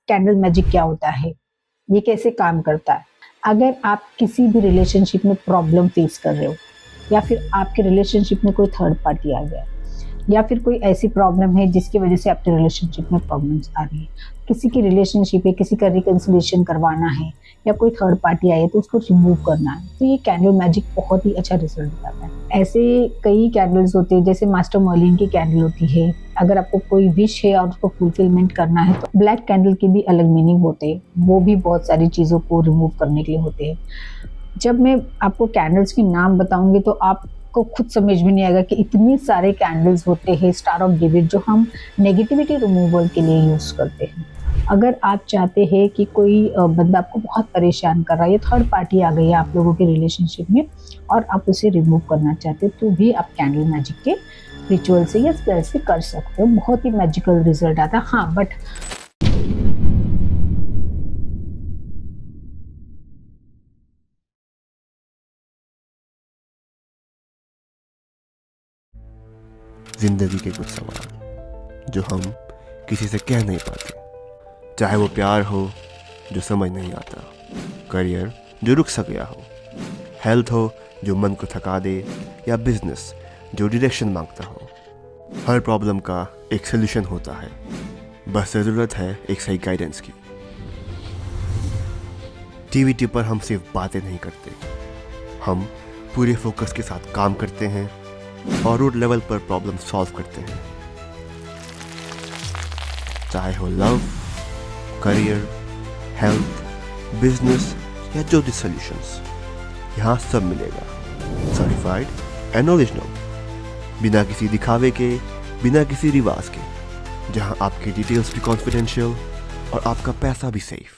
Candle magic क्या होता है, ये कैसे काम करता है। अगर आप किसी भी रिलेशनशिप में प्रॉब्लम फेस कर रहे हो या फिर आपके रिलेशनशिप में कोई थर्ड पार्टी आ गया या फिर कोई ऐसी प्रॉब्लम है जिसकी वजह से आपके रिलेशनशिप में प्रॉब्लम्स आ रही है, किसी की रिलेशनशिप है, किसी का रिकंसिलिएशन करवाना है या कोई थर्ड पार्टी आई है तो उसको रिमूव करना है, तो ये कैंडल मैजिक बहुत ही अच्छा रिजल्ट दिखाता है। ऐसे कई कैंडल्स होते हैं, जैसे मास्टर मर्लिन की कैंडल होती है। अगर आपको कोई विश है और उसको फुलफिलमेंट करना है तो ब्लैक कैंडल के भी अलग मीनिंग होते हैं, वो भी बहुत सारी चीज़ों को रिमूव करने के लिए होते हैं। जब मैं आपको कैंडल्स के नाम बताऊंगी तो आपको खुद समझ में नहीं आएगा कि इतने सारे कैंडल्स होते हैं स्टार ऑफ डेविड जो हम नेगेटिविटी रिमूवल के लिए यूज करते हैं। अगर आप चाहते हैं कि कोई बंदा आपको बहुत परेशान कर रहा है या थर्ड पार्टी आ गई है आप लोगों के रिलेशनशिप में और आप उसे रिमूव करना चाहते हैं तो भी आप कैंडल मैजिक के रिचुअल से या स्पेल से कर सकते हो, बहुत ही मैजिकल रिजल्ट आता है। हाँ, बट जिंदगी के कुछ सवाल जो हम किसी से कह नहीं पाते, चाहे वो प्यार हो जो समझ नहीं आता, करियर जो रुक सा गया हो, हेल्थ हो जो मन को थका दे या बिजनेस जो डायरेक्शन मांगता हो। हर प्रॉब्लम का एक सोल्यूशन होता है, बस ज़रूरत है एक सही गाइडेंस की। टीवीटी पर हम सिर्फ बातें नहीं करते, हम पूरे फोकस के साथ काम करते हैं और रूट लेवल पर प्रॉब्लम सॉल्व करते हैं। चाहे हो लव, करियर, हेल्थ, बिजनेस या जो भी सॉल्यूशंस, यहाँ सब मिलेगा। सर्टिफाइड एंड ओरिजिनल, बिना किसी दिखावे के, बिना किसी रिवाज के, जहाँ आपकी डिटेल्स भी कॉन्फिडेंशियल और आपका पैसा भी सेफ।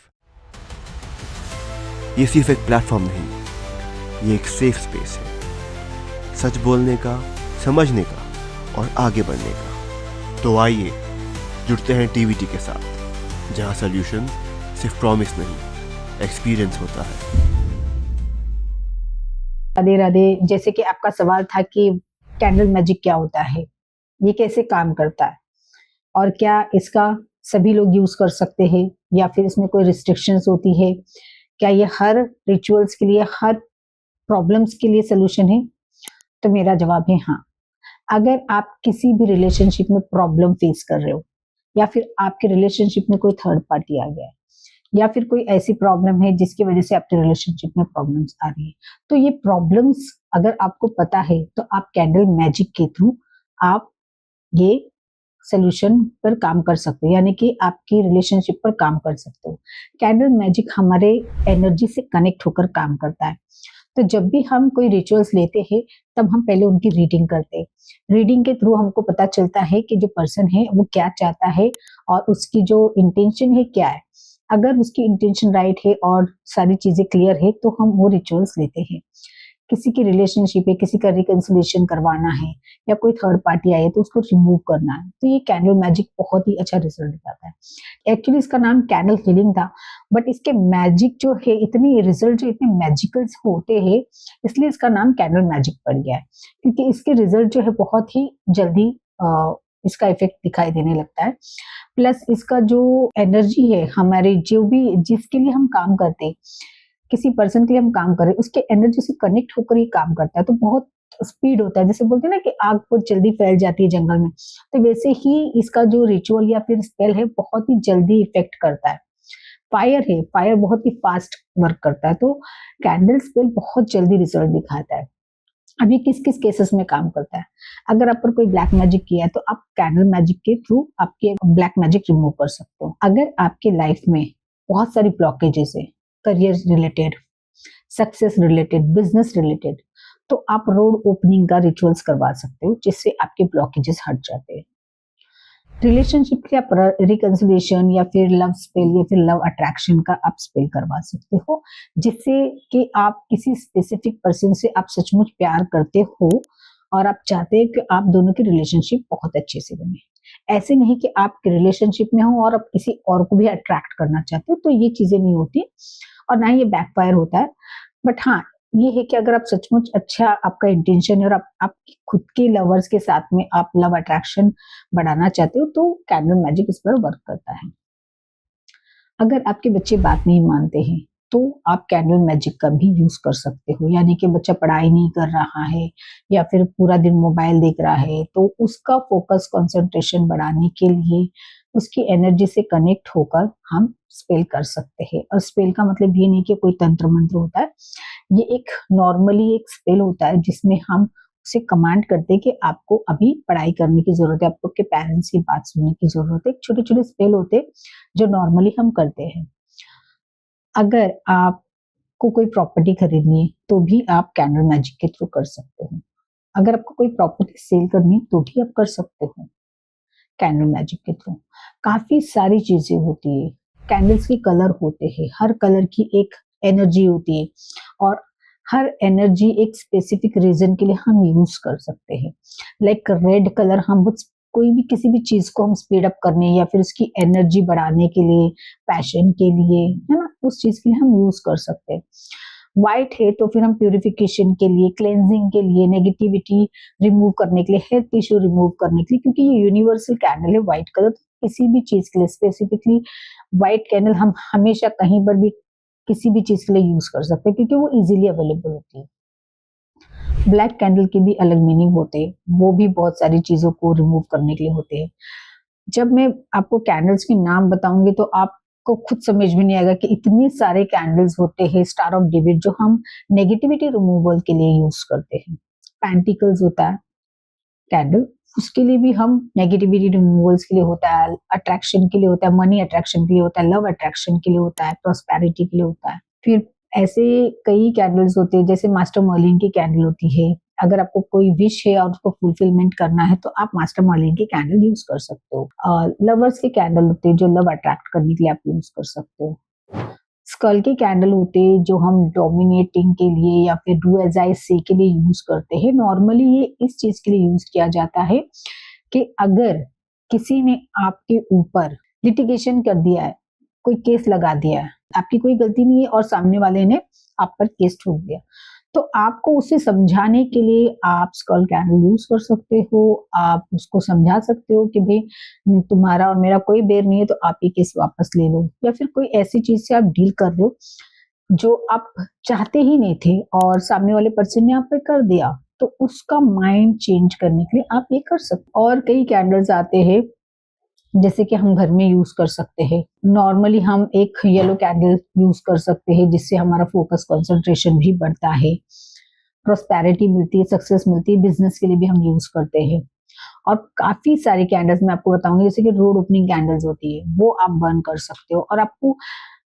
ये सिर्फ एक प्लेटफॉर्म नहीं, ये एक सेफ स्पेस है, सच बोलने का, समझने का और आगे बढ़ने का। तो आइए जुड़ते हैं टीवीटी के साथ, जहां सॉल्यूशन सिर्फ प्रॉमिस नहीं, एक्सपीरियंस होता है। राधे राधे। जैसे कि आपका सवाल था कि कैंडल मैजिक क्या होता है, ये कैसे काम करता है और क्या इसका सभी लोग यूज कर सकते हैं या फिर इसमें कोई रिस्ट्रिक्शंस होती है, क्या ये हर रिचुअल्स के लिए, हर प्रॉब्लम्स के लिए सोल्यूशन है? तो मेरा जवाब है हाँ। अगर आप किसी भी रिलेशनशिप में प्रॉब्लम फेस कर रहे हो या फिर आपके रिलेशनशिप में कोई थर्ड पार्टी आ गया है या फिर कोई ऐसी प्रॉब्लम है जिसकी वजह से आपके रिलेशनशिप में प्रॉब्लम्स आ रही है, तो ये प्रॉब्लम्स अगर आपको पता है तो आप कैंडल मैजिक के थ्रू आप ये सोल्यूशन पर काम कर सकते हो, यानी कि आपकी रिलेशनशिप पर काम कर सकते हो। कैंडल मैजिक हमारे एनर्जी से कनेक्ट होकर काम करता है। तो जब भी हम कोई रिचुअल्स लेते हैं तब हम पहले उनकी रीडिंग करते हैं। रीडिंग के थ्रू हमको पता चलता है कि जो पर्सन है वो क्या चाहता है और उसकी जो इंटेंशन है क्या है। अगर उसकी इंटेंशन राइट है और सारी चीजें क्लियर है तो हम वो रिचुअल्स लेते हैं। किसी की रिलेशनशिप है, किसी का रिकंसिलिएशन करवाना है या कोई थर्ड पार्टी आई है तो उसको रिमूव करना है, तो ये कैंडल मैजिक बहुत ही अच्छा रिजल्ट दिखाता है। एक्चुअली इसका नाम कैंडल हीलिंग था, बट इसके मैजिक जो है, इतने रिजल्ट जो इतने मैजिकल होते हैं, इसलिए इसका नाम कैंडल मैजिक पड़ गया है, क्योंकि इसके रिजल्ट जो है बहुत ही जल्दी इसका इफेक्ट दिखाई देने लगता है। प्लस इसका जो एनर्जी है, हमारे जो भी जिसके लिए हम काम करते हैं, किसी पर्सन के लिए हम काम कर रहे हैं, उसके एनर्जी से कनेक्ट होकर ये काम करता है, तो बहुत स्पीड होता है। जैसे बोलते हैं ना कि आग बहुत जल्दी फैल जाती है जंगल में, तो वैसे ही इसका जो रिचुअल या फिर स्पेल है बहुत ही जल्दी इफेक्ट करता है। फायर है, फायर बहुत ही फास्ट वर्क करता है, तो कैंडल स्पेल बहुत जल्दी रिजल्ट दिखाता है। अभी किस किस केसेस में काम करता है, अगर आप पर कोई ब्लैक मैजिक किया है तो आप कैंडल मैजिक के थ्रू आपके ब्लैक मैजिक रिमूव कर सकते हो। अगर आपके लाइफ में बहुत सारी ब्लॉकेजेस है, career related, success related, business related, तो आप रोड ओपनिंग का रिचुअल्स करवा सकते हो, जिससे आपके ब्लॉकेजेस हट जाते हैं। रिलेशनशिप के आप रिकंसिलिएशन या फिर लव स्पेल या फिर लव अट्रैक्शन का आप स्पेल करवा सकते हो, जिससे कि आप किसी स्पेसिफिक पर्सन से आप सचमुच प्यार करते हो और आप चाहते हैं कि आप दोनों की रिलेशनशिप बहुत अच्छे से बने। ऐसे नहीं कि आप रिलेशनशिप में हो और आप किसी और को भी अट्रैक्ट करना चाहते हो, तो ये चीजें नहीं होती और ना ये बैकफायर होता है। बट हाँ, ये है कि अगर आप सचमुच अच्छा आपका इंटेंशन है और आप खुद के लवर्स के साथ में आप लव अट्रैक्शन बढ़ाना चाहते हो, तो कैंडल मैजिक इस पर वर्क करता है। अगर आपके बच्चे बात नहीं मानते हैं तो आप कैंडल मैजिक का भी यूज कर सकते हो, यानी कि बच्चा पढ़ाई नहीं कर रहा है या फिर पूरा दिन मोबाइल देख रहा है, तो उसका फोकस कंसंट्रेशन बढ़ाने के लिए उसकी एनर्जी से कनेक्ट होकर हम स्पेल कर सकते हैं। और स्पेल का मतलब ये नहीं कि कोई तंत्र मंत्र होता है, ये एक नॉर्मली एक स्पेल होता है जिसमें हम उसे कमांड करते हैं कि आपको अभी पढ़ाई करने की जरूरत है, आपको आपके पेरेंट्स की बात सुनने की जरूरत है। छोटे छोटे स्पेल होते हैं जो नॉर्मली हम करते हैं। अगर आपको कोई प्रॉपर्टी खरीदनी है तो भी आप कैंडल मैजिक के थ्रू कर सकते हो। अगर आपको कोई प्रॉपर्टी सेल करनी है तो भी आप कर सकते हो कैंडल मैजिक के थ्रू। काफी सारी चीजें होती है, कैंडल्स के कलर होते हैं, हर कलर की एक एनर्जी होती है और हर एनर्जी एक स्पेसिफिक रीजन के लिए हम यूज कर सकते हैं। लाइक रेड कलर हम कोई भी किसी भी चीज को हम स्पीड अप करने या फिर उसकी एनर्जी बढ़ाने के लिए, पैशन के लिए, है ना, उस चीज के लिए हम यूज कर सकते हैं। व्हाइट है तो फिर हम प्यूरिफिकेशन के लिए, क्लेंजिंग के लिए, नेगेटिविटी रिमूव करने के लिए, हेल्थ इश्यू रिमूव करने के लिए, क्योंकि ये यूनिवर्सल कैंडल है व्हाइट कलर। तो किसी भी चीज के लिए स्पेसिफिकली व्हाइट कैंडल हम हमेशा कहीं पर भी किसी भी चीज के लिए यूज कर सकते हैं क्योंकि वो इजीली अवेलेबल होती है। ब्लैक कैंडल के भी अलग मीनिंग होते हैं, वो भी बहुत सारी चीजों को रिमूव करने के लिए होते हैं। जब मैं आपको कैंडल्स के नाम बताऊंगी तो आपको खुद समझ में नहीं आएगा कि इतने सारे कैंडल्स होते हैं। स्टार ऑफ डेविड जो हम नेगेटिविटी रिमूवल के लिए यूज करते हैं। पेंटिकल्स होता है कैंडल, उसके लिए भी हम नेगेटिविटी रिमूवल्स के लिए होता है, अट्रैक्शन के लिए होता है, मनी अट्रैक्शन के लिए होता है, लव अट्रैक्शन के लिए होता है, प्रॉस्पेरिटी के लिए होता है। फिर ऐसे कई कैंडल्स होते हैं, जैसे मास्टर मर्लिन की कैंडल होती है। अगर आपको कोई विश है और उसको फुलफिलमेंट करना है तो आप मास्टर मर्लिन की कैंडल यूज कर सकते हो। लवर्स की कैंडल होती है जो लव अट्रैक्ट करने के लिए आप यूज कर सकते हो। स्कल के कैंडल होते हैं जो हम डोमिनेटिंग के लिए या फिर डू एज आई से के लिए यूज करते हैं। नॉर्मली ये इस चीज के लिए यूज किया जाता है कि अगर किसी ने आपके ऊपर लिटिगेशन कर दिया है, कोई केस लगा दिया है, आपकी कोई गलती नहीं है और सामने वाले ने आप पर केस ठोक दिया, तो आपको उसे समझाने के लिए आप स्कल कैंडल यूज कर सकते हो। आप उसको समझा सकते हो कि भाई तुम्हारा और मेरा कोई बेर नहीं है, तो आप ये केस वापस ले लो। या फिर कोई ऐसी चीज से आप डील कर रहे हो जो आप चाहते ही नहीं थे और सामने वाले पर्सन ने आप पे कर दिया, तो उसका माइंड चेंज करने के लिए आप ये कर सकते। और कई कैंडल्स आते हैं जैसे कि हम घर में यूज कर सकते हैं। नॉर्मली हम एक येलो कैंडल यूज कर सकते हैं जिससे हमारा फोकस कंसंट्रेशन भी बढ़ता है, प्रोस्पेरिटी मिलती है, सक्सेस मिलती है। बिजनेस के लिए भी हम यूज करते हैं। और काफी सारी कैंडल्स मैं आपको बताऊंगी, जैसे कि रोड ओपनिंग कैंडल्स होती है, वो आप बर्न कर सकते हो। और आपको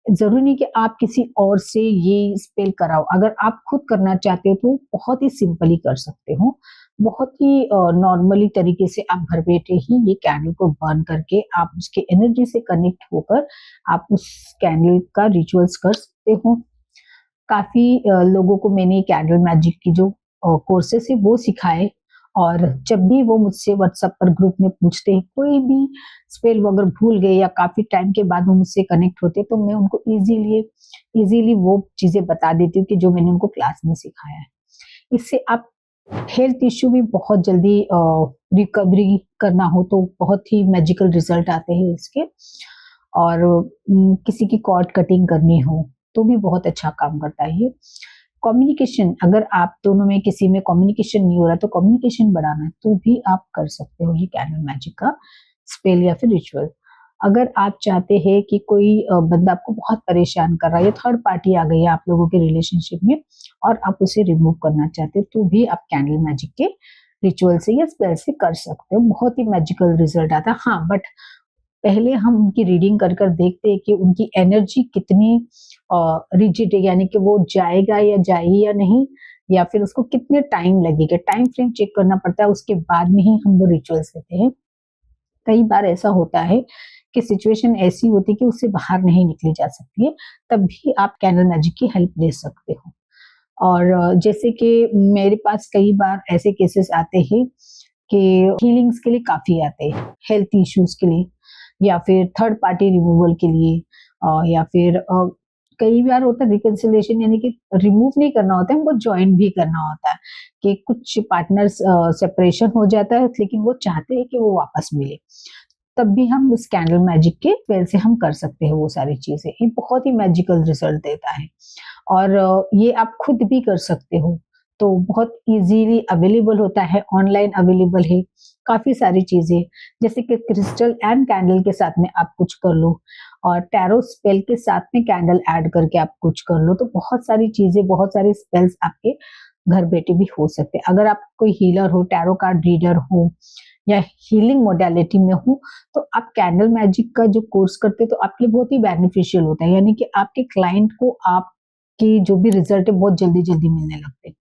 जरूरी नहीं कि आप किसी और से ये स्पेल कराओ, अगर आप खुद करना चाहते हो तो बहुत ही सिंपली कर सकते हो। बहुत ही नॉर्मली तरीके से आप घर बैठे ही ये कैंडल को बर्न करके आप उसके एनर्जी से कनेक्ट होकर आप उस कैंडल का रिचुअल्स कर सकते हो। काफी लोगों को मैंने कैंडल मैजिक की जो कोर्सेस है वो सिखाए, और जब भी वो मुझसे व्हाट्सएप पर ग्रुप में पूछते हैं कोई भी स्पेल वो अगर भूल गए या काफी टाइम के बाद वो मुझसे कनेक्ट होते हैं, तो मैं उनको इजीली वो चीजें बता देती हूँ कि जो मैंने उनको क्लास में सिखाया है। इससे आप हेल्थ इश्यू भी बहुत जल्दी रिकवरी करना हो तो बहुत ही मैजिकल रिजल्ट आते हैं इसके। और किसी की कॉर्ड कटिंग करनी हो तो भी बहुत अच्छा काम करता है ये। कम्युनिकेशन, अगर आप दोनों में किसी में कम्युनिकेशन नहीं हो रहा तो कम्युनिकेशन बढ़ाना है तो भी आप कर सकते हो ये कैंडल मैजिक का स्पेल या फिर रिचुअल। अगर आप चाहते हैं कि कोई बंदा आपको बहुत परेशान कर रहा है या थर्ड पार्टी आ गई है आप लोगों के रिलेशनशिप में और आप उसे रिमूव करना चाहते हैं, तो भी आप कैंडल मैजिक के रिचुअल से या स्पेल से कर सकते हो। बहुत ही मैजिकल रिजल्ट आता है। हाँ, बट पहले हम उनकी रीडिंग कर कर देखते हैं कि उनकी एनर्जी कितनी रिजिड है, यानी कि वो जाएगा या जाएगी या नहीं, या फिर उसको कितने टाइम लगेगा। टाइम फ्रेम चेक करना पड़ता है, उसके बाद में ही हम वो रिचुअल्स लेते हैं। कई बार ऐसा होता है कि सिचुएशन ऐसी होती है कि उससे बाहर नहीं निकली जा सकती है, तब भी आप कैंडल मैजिक की हेल्प ले सकते हो। और जैसे कि मेरे पास कई बार ऐसे केसेस आते हैं कि हीलिंग्स के लिए काफी आते हैं, हेल्थ इश्यूज के लिए या फिर थर्ड पार्टी रिमूवल के लिए, या फिर कई बार होता है रिकंसिलिएशन, यानी कि रिमूव नहीं करना होता है, हमको ज्वाइन भी करना होता है कि कुछ पार्टनर्स सेपरेशन हो जाता है लेकिन वो चाहते हैं कि वो वापस मिले। तब भी हम इस कैंडल मैजिक के स्पेल से हम कर सकते हैं वो सारी चीजें। ये बहुत ही मैजिकल रिजल्ट देता है और ये आप खुद भी कर सकते हो। तो बहुत इजीली अवेलेबल होता है, ऑनलाइन अवेलेबल है काफी सारी चीजें, जैसे कि क्रिस्टल एंड कैंडल के साथ में आप कुछ कर लो और टैरो स्पेल के साथ में कैंडल ऐड करके आप कुछ कर लो। तो बहुत सारी चीजें, बहुत सारे स्पेल्स आपके घर बैठे भी हो सकते हैं। अगर आप कोई हीलर हो, टैरो कार्ड रीडर हो या हीलिंग मोडालिटी में हो, तो आप कैंडल मैजिक का जो कोर्स करते हैं तो आपके लिए बहुत ही बेनिफिशियल होता है। यानी कि आपके क्लाइंट को आपकी जो भी रिजल्ट है बहुत जल्दी जल्दी मिलने लगते हैं।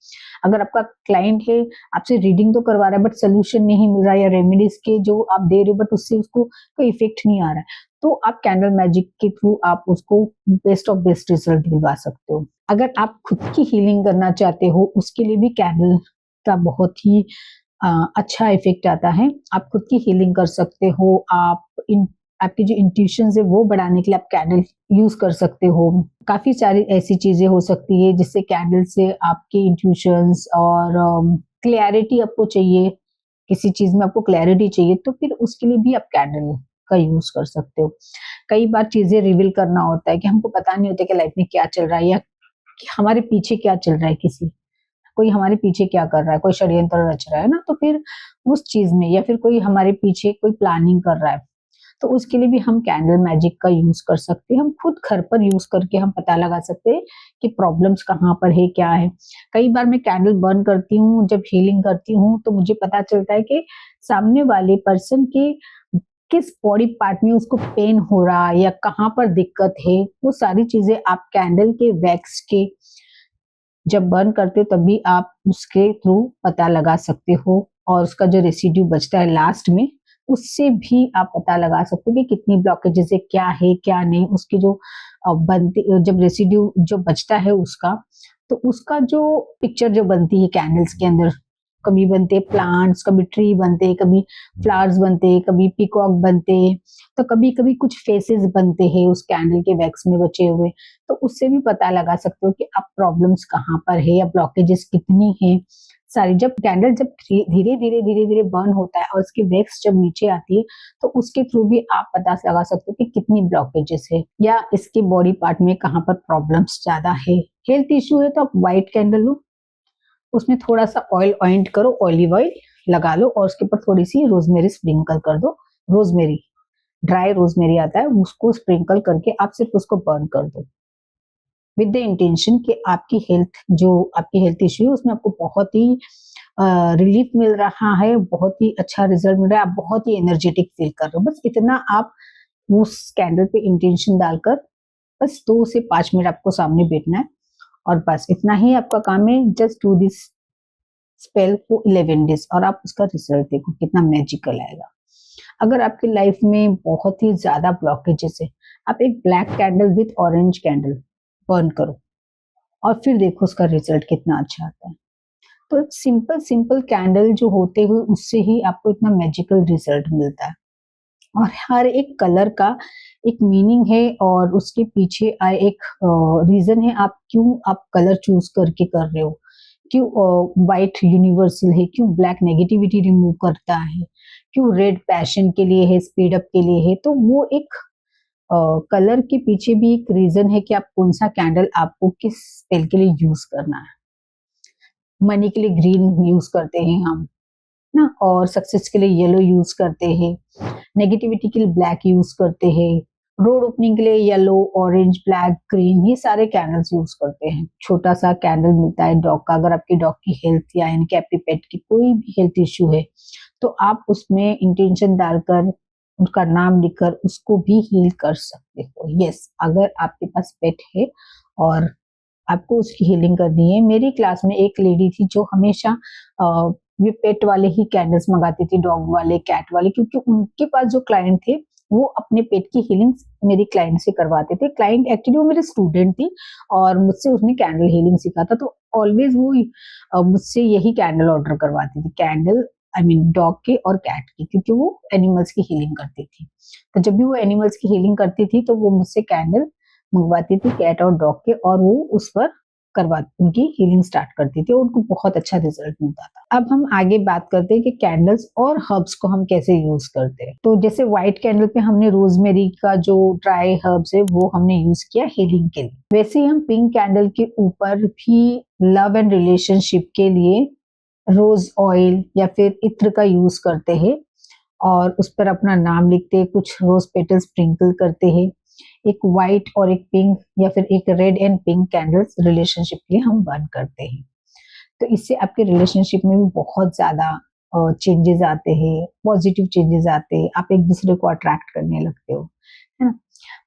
अगर आपका क्लाइंट है, आपसे रीडिंग तो करवा रहा है बट सोल्यूशन नहीं मिल रहा है, या रेमेडीज के जो आप दे रहे हो बट उससे उसको कोई इफेक्ट नहीं आ रहा है, तो आप कैंडल मैजिक के थ्रू आप उसको बेस्ट ऑफ बेस्ट रिजल्ट दिलवा सकते हो। अगर आप खुद की हीलिंग करना चाहते हो, उसके लिए भी कैंडल का बहुत ही अच्छा इफेक्ट आता है। आप खुद की हीलिंग कर सकते हो। आपकी जो इंट्यूशन है वो बढ़ाने के लिए आप कैंडल यूज कर सकते हो। काफी सारी ऐसी चीजें हो सकती है जिससे कैंडल से आपके इंट्यूशंस और क्लैरिटी आपको चाहिए, किसी चीज में आपको क्लैरिटी चाहिए, तो फिर उसके लिए भी आप कैंडल का यूज कर सकते हो। कई बार चीजें रिवील करना होता है कि हमको पता नहीं होता कि लाइफ में क्या चल रहा है, या कि हमारे पीछे क्या चल रहा है, कोई हमारे पीछे क्या कर रहा है, कोई षड्यंत्र रच रहा है ना, तो फिर उस चीज में, या फिर कोई हमारे पीछे कोई प्लानिंग कर रहा है, तो उसके लिए भी हम कैंडल मैजिक का यूज कर सकते हैं। हम खुद घर पर यूज करके हम पता लगा सकते हैं कि प्रॉब्लम्स कहाँ पर है, क्या है। कई बार मैं कैंडल बर्न करती हूँ, जब हीलिंग करती हूँ, तो मुझे पता चलता है कि सामने वाले पर्सन के किस बॉडी पार्ट में उसको पेन हो रहा है या कहाँ पर दिक्कत है। वो सारी चीजें आप कैंडल के वैक्स के जब बर्न करते हो तभी आप उसके थ्रू पता लगा सकते हो, और उसका जो रेसिड्यू बचता है लास्ट में, उससे भी आप पता लगा सकते हो कि कितनी ब्लॉकेजेस है, क्या है क्या नहीं। उसके जो बनते, जब रेसिड्यू जो बचता है उसका, तो उसका जो पिक्चर जो बनती है कैंडल्स के अंदर, कभी बनते प्लांट्स, कभी ट्री बनते हैं, कभी फ्लावर्स बनते हैं, कभी पीकॉक बनते हैं, तो कभी कभी कुछ फेसेस बनते हैं उस कैंडल के वैक्स में बचे हुए। तो उससे भी पता लगा सकते हो कि अब प्रॉब्लम्स कहाँ पर है या ब्लॉकेजेस कितनी है सारी। जब कैंडल जब धीरे धीरे धीरे धीरे बर्न होता है और उसकी वैक्स जब नीचे आती है, तो उसके थ्रू भी आप पता लगा सकते हो कि कितनी ब्लॉकेजेस है या इसके बॉडी पार्ट में कहाँ पर प्रॉब्लम्स ज्यादा है। हेल्थ इश्यू है तो आप व्हाइट कैंडल लो, उसमें थोड़ा सा ऑयल ऑइंट करो, ऑलिव ऑयल लगा लो, और उसके ऊपर थोड़ी सी रोजमेरी स्प्रिंकल कर दो। रोजमेरी, ड्राई रोजमेरी आता है, उसको स्प्रिंकल करके आप सिर्फ उसको बर्न कर दो विद द इंटेंशन कि आपकी हेल्थ इश्यू है उसमें आपको बहुत ही रिलीफ मिल रहा है, बहुत ही अच्छा रिजल्ट मिल रहा है, आप बहुत ही एनर्जेटिक फील कर रहे हो। बस इतना आप उस कैंडल पे इंटेंशन डालकर बस 2 से 5 मिनट आपको सामने बैठना है, और बस इतना ही आपका काम है। Just do this spell for 11 days और आप उसका रिजल्ट देखो कितना मैजिकल आएगा। अगर आपकी लाइफ में बहुत ही ज्यादा ब्लॉकेजेस है, आप एक black candle with orange candle burn करो और फिर देखो उसका रिजल्ट कितना अच्छा आता है। तो सिंपल सिंपल कैंडल जो होते हुए उससे ही आपको इतना मैजिकल रिजल्ट मिलता है। और हर एक कलर का एक मीनिंग है और उसके पीछे एक रीजन है आप क्यों आप कलर चूज करके कर रहे हो। क्यों व्हाइट यूनिवर्सल है, क्यों ब्लैक नेगेटिविटी रिमूव करता है, क्यों रेड पैशन के लिए है, स्पीड अप के लिए है। तो वो एक कलर के पीछे भी एक रीजन है कि आप कौन सा कैंडल आपको किस स्पेल के लिए यूज करना है। मनी के लिए ग्रीन यूज करते हैं हम ना, और सक्सेस के लिए येलो यूज करते हैं, नेगेटिविटी के लिए ब्लैक यूज करते हैं, रोड ओपनिंग के लिए येलो, ऑरेंज, ब्लैक, ग्रीन, ये सारे कैंडल्स यूज करते हैं। छोटा सा कैंडल मिलता है डॉग का, अगर आपकी डॉग की हेल्थ या इनके आपके पेट की कोई भी हेल्थ इश्यू है तो आप उसमें इंटेंशन डालकर उनका नाम लिखकर उसको भी हील कर सकते हो। यस, अगर आपके पास पेट है और आपको उसकी हीलिंग करनी है। मेरी क्लास में एक लेडी थी जो हमेशा वे पेट वाले ही कैंडल्स मंगाती थी, डॉग वाले, कैट वाले, क्योंकि उनके पास जो क्लाइंट थे वो अपने पेट की हीलिंग मेरी क्लाइंट से करवाते थे। क्लाइंट एक्चुअली वो मेरी स्टूडेंट थी और मुझसे उसने कैंडल हीलिंग सीखा था, तो ऑलवेज वो मुझसे यही कैंडल ऑर्डर करवाती थी, कैंडल आई मीन डॉग के और कैट की, क्योंकि वो एनिमल्स की हीलिंग करती थी। तो जब भी वो एनिमल्स की हीलिंग करती थी तो वो मुझसे कैंडल मंगवाती थी कैट और डॉग के, और वो उस पर करवा उनकी हीलिंग स्टार्ट करती थी और उनको बहुत अच्छा रिजल्ट मिलता था। अब हम आगे बात करते हैं कि कैंडल्स और हर्ब्स को हम कैसे यूज करते हैं। तो जैसे व्हाइट कैंडल पे हमने रोजमेरी का जो ड्राई हर्ब्स है वो हमने यूज किया हीलिंग के लिए। वैसे ही हम पिंक कैंडल के ऊपर भी लव एंड रिलेशनशिप के लिए रोज ऑयल या फिर इत्र का यूज करते हैं और उस पर अपना नाम लिखते हैं, कुछ रोज पेटल स्प्रिंकल करते हैं। एक व्हाइट और एक पिंक या फिर एक red and pink candles relationship के लिए हम बर्न करते हैं। तो इससे आपके रिलेशनशिप में भी बहुत ज्यादा चेंजेस आते हैं, पॉजिटिव चेंजेस आते हैं, आप एक दूसरे को अट्रैक्ट करने लगते हो, है ना।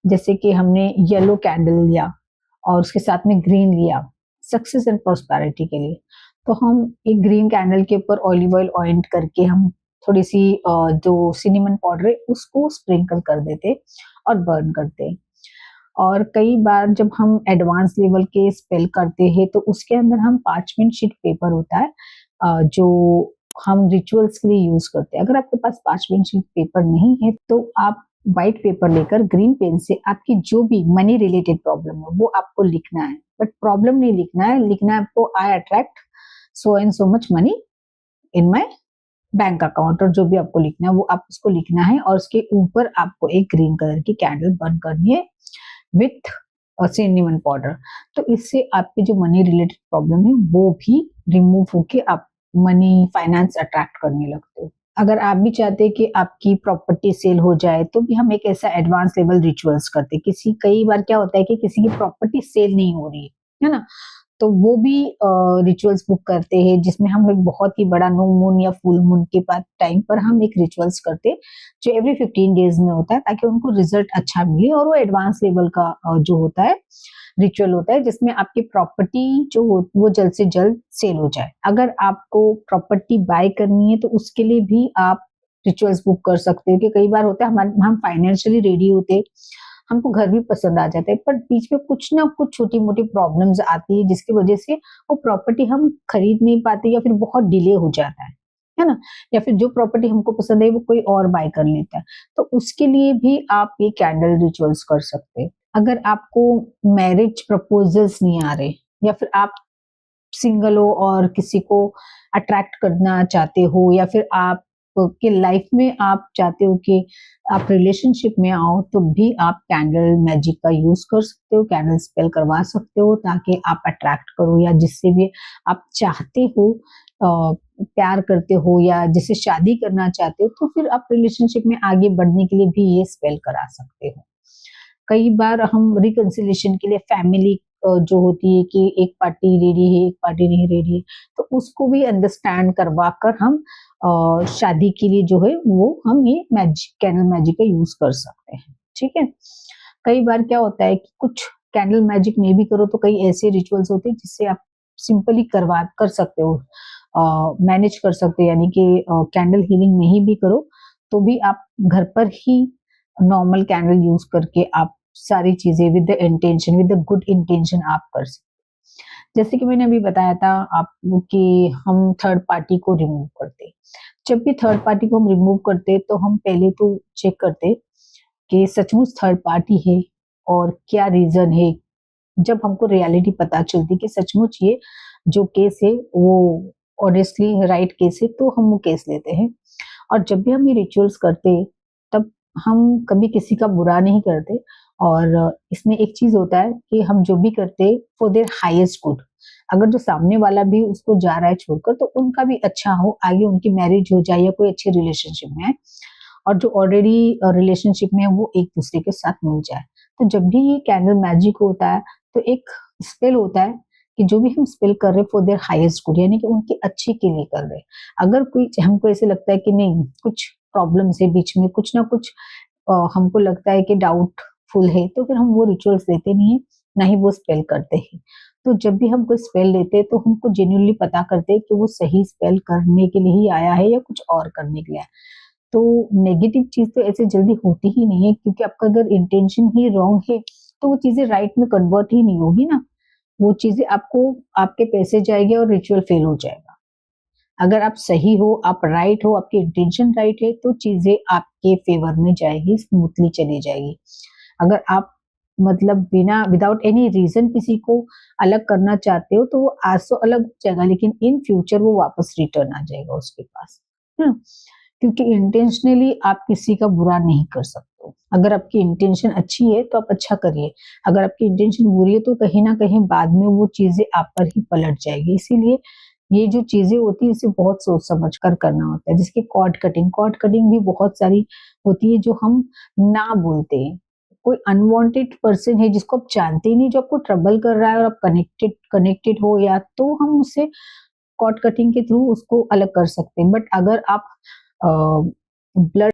जैसे कि हमने येलो कैंडल लिया और उसके साथ में ग्रीन लिया सक्सेस एंड प्रॉस्पेरिटी के लिए, तो हम एक ग्रीन कैंडल के ऊपर ऑलिव ऑयल ऑइंट करके हम थोड़ी सी जो सिनेमन पाउडर है उसको स्प्रिंकल कर देते और बर्न करते। और कई बार जब हम एडवांस लेवल के स्पेल करते हैं तो उसके अंदर हम 5 शीट पेपर होता है जो हम रिचुअल्स के लिए यूज करते हैं। अगर आपके पास 5 शीट पेपर नहीं है तो आप व्हाइट पेपर लेकर ग्रीन पेन से आपकी जो भी मनी रिलेटेड प्रॉब्लम है वो आपको लिखना है, बट प्रॉब्लम नहीं लिखना है, लिखना है आपको I attract so and so much money in my bank account, और जो भी आपको लिखना है वो आप उसको लिखना है और उसके ऊपर आपको एक ग्रीन कलर की कैंडल बर्न करनी है विथ सिनेमन पाउडर। तो इससे आपकी जो मनी रिलेटेड प्रॉब्लम है वो भी रिमूव होके आप मनी फाइनेंस अट्रैक्ट करने लगते हो। अगर आप भी चाहते हैं कि आपकी प्रॉपर्टी सेल हो जाए तो भी हम एक ऐसा एडवांस लेवल रिचुअल्स करते हैं। कई बार क्या होता है कि किसी की प्रॉपर्टी सेल नहीं हो रही है ना, तो वो भी रिचुअल्स बुक करते हैं जिसमें हम एक बहुत ही बड़ा नो मून या फुल मून के बाद टाइम पर हम एक रिचुअल्स करते हैं जो एवरी 15 डेज में होता है ताकि उनको रिजल्ट अच्छा मिले, और वो एडवांस लेवल का जो होता है रिचुअल होता है जिसमें आपकी प्रॉपर्टी जो वो जल्द से जल्द सेल हो जाए। अगर आपको प्रॉपर्टी बाय करनी है तो उसके लिए भी आप रिचुअल्स बुक कर सकते हो कि कई बार होता है हम फाइनेंशियली रेडी होते, हमको घर भी पसंद आ जाता है, पर बीच में कुछ ना कुछ छोटी मोटी प्रॉब्लम्स आती है जिसकी वजह से वो प्रॉपर्टी हम खरीद नहीं पाते या फिर बहुत डिले हो जाता है ना, या फिर जो प्रॉपर्टी हमको पसंद है वो कोई और बाय कर लेता है। तो उसके लिए भी आप ये कैंडल रिचुअल्स कर सकते हैं। अगर आपको मैरिज प्रपोजल्स नहीं आ रहे या फिर आप सिंगल हो और किसी को अट्रैक्ट करना चाहते हो, या फिर आप के लाइफ में आप चाहते हो कि आप रिलेशनशिप में आओ, तो भी आप कैंडल मैजिक का यूज कर सकते हो, कैंडल स्पेल करवा सकते हो ताकि आप अट्रैक्ट करो, या जिससे भी आप चाहते हो प्यार करते हो या जिससे शादी करना चाहते हो, तो फिर आप रिलेशनशिप में आगे बढ़ने के लिए भी ये स्पेल करा सकते हो। कई बार हम रिकंसिलिएशन के लिए फैमिली जो होती है कि एक पार्टी रेडी है एक पार्टी नहीं रेडी है, तो उसको भी अंडरस्टैंड करवा कर हम शादी के लिए जो है वो हम ये मैजिक कैंडल मैजिक का यूज कर सकते हैं। ठीक है, कई बार क्या होता है कि कुछ कैंडल मैजिक नहीं भी करो तो कई ऐसे रिचुअल्स होते हैं जिससे आप सिंपली कर सकते हो, मैनेज कर सकते हो, यानी कि कैंडल हीलिंग नहीं भी करो तो भी आप घर पर ही नॉर्मल कैंडल यूज करके आप सारी चीजें with the intention, with the good intention आप कर सकते। जैसे कि मैंने अभी बताया था आपको कि हम थर्ड पार्टी को रिमूव करते, जब भी थर्ड पार्टी को हम रिमूव करते तो हम पहले तो चेक करते कि सचमुच थर्ड पार्टी है और क्या रीजन है। जब हमको रियलिटी पता चलती कि सचमुच ये जो केस है वो ऑनेस्टली राइट केस है, तो हम वो केस लेते हैं। और जब भी हम ये रिचुअल्स करते तब हम कभी किसी का बुरा नहीं करते, और इसमें एक चीज होता है कि हम जो भी करते फॉर देयर हाईएस्ट गुड। अगर जो सामने वाला भी उसको जा रहा है छोड़कर तो उनका भी अच्छा हो, आगे उनकी मैरिज हो जाए या कोई अच्छे रिलेशनशिप में है, और जो ऑलरेडी रिलेशनशिप में है वो एक दूसरे के साथ मिल जाए। तो जब भी ये कैंडल मैजिक होता है तो एक स्पेल होता है कि जो भी हम स्पेल कर रहे हैं फॉर देयर हाईएस्ट गुड, यानी कि उनके अच्छे के लिए कर रहे हैं। अगर कोई हमको ऐसे लगता है कि नहीं कुछ प्रॉब्लम्स है बीच में, कुछ ना कुछ हमको लगता है कि डाउटफुल है, तो फिर हम वो रिचुअल्स लेते नहीं है, ना ही वो स्पेल करते हैं। तो जब भी हम कोई स्पेल लेते हैं तो हमको जेन्युइनली पता करते हैं कि वो सही स्पेल करने के लिए ही आया है या कुछ और करने के लिए आया। तो नेगेटिव चीज तो ऐसे जल्दी होती ही नहीं है, क्योंकि आपका अगर इंटेंशन ही रॉन्ग है तो वो चीजें राइट में कन्वर्ट ही नहीं होगी ना, वो चीजें आपको आपके पैसे जाएंगे और रिचुअल फेल हो जाएगा। अगर आप सही हो, आप राइट हो, आपकी इंटेंशन राइट है, तो चीजें आपके फेवर में जाएगी, स्मूथली चली जाएगी। अगर आप मतलब बिना विदाउट एनी रीजन किसी को अलग करना चाहते हो तो वो आज तो अलग हो जाएगा, लेकिन इन फ्यूचर वो वापस रिटर्न आ जाएगा उसके पास, है ना? क्योंकि इंटेंशनली आप किसी का बुरा नहीं कर सकते। अगर आपकी इंटेंशन अच्छी है तो आप अच्छा करिए, अगर आपकी इंटेंशन बुरी है तो कहीं ना कहीं बाद में वो चीजें आप पर ही पलट जाएगी। इसीलिए ये जो चीजें होती है इसे बहुत सोच समझ कर करना होता है। जिसकी कॉर्ड कटिंग भी बहुत सारी होती है जो हम ना बोलते हैं। कोई अनवांटेड पर्सन है जिसको आप जानते ही नहीं, जो आपको ट्रबल कर रहा है और आप कनेक्टेड हो, या तो हम उससे कॉर्ड कटिंग के थ्रू उसको अलग कर सकते हैं। बट अगर आप ब्लड